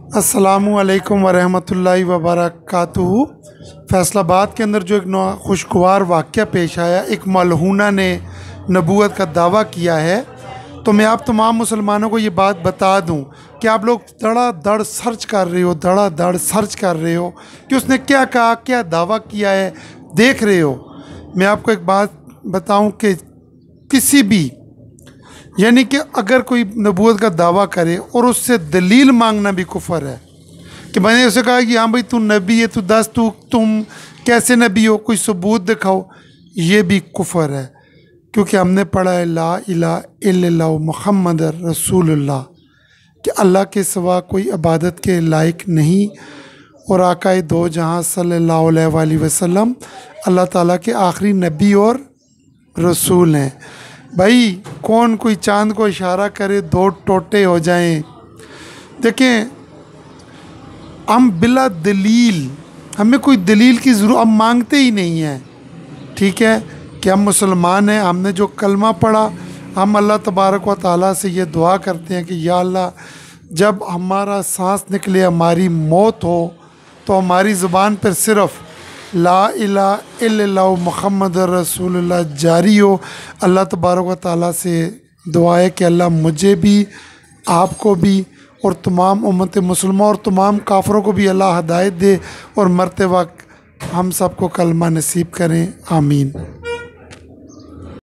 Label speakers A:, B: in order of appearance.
A: अस्सलामु अलैकुम वरहमतुल्लाहि वबरकातुहू। फैसलाबाद के अंदर जो एक खुशगवार वाक़या पेश आया, एक मलहूना ने नबूवत का दावा किया है, तो मैं आप तमाम मुसलमानों को ये बात बता दूं कि आप लोग धड़ाधड़ सर्च कर रहे हो कि उसने क्या कहा, क्या दावा किया है, देख रहे हो। मैं आपको एक बात बताऊं कि किसी भी यानी कि अगर कोई नबूवत का दावा करे और उससे दलील मांगना भी कुफर है। कि मैंने उसे कहा कि हाँ भाई तू नबी है, तू दस तुम कैसे नबी हो, कोई सबूत दिखाओ, ये भी कुफर है। क्योंकि हमने पढ़ा है ला इलाहा इल्लल्लाह मुहम्मद रसूलुल्लाह, कि अल्लाह के सिवा कोई इबादत के लायक नहीं और आकाए दो जहाँ सल्लल्लाहु अलैहि वसल्लम अल्लाह ताला के आखिरी नबी और रसूल हैं। भाई कौन कोई चांद को इशारा करे दो टोटे हो जाएं। देखें, हम बिला दलील, हमें कोई दलील की ज़रूरत, हम मांगते ही नहीं हैं। ठीक है कि हम मुसलमान हैं, हमने जो कलमा पढ़ा, हम अल्लाह तबारक व तआला से ये दुआ करते हैं कि या अल्लाह, जब हमारा सांस निकले, हमारी मौत हो, तो हमारी ज़ुबान पर सिर्फ़ ला इलाहा इल्लल्लाह मुहम्मद रसूलुल्लाह जारी हो। अल्लाह तबारक व तआला से दुआ है कि अल्लाह मुझे भी, आपको भी और तमाम उम्मत मुसलमान और तमाम काफरों को भी अल्लाह हदायत दे और मरते वक्त हम सबको कलमा नसीब करें। आमीन।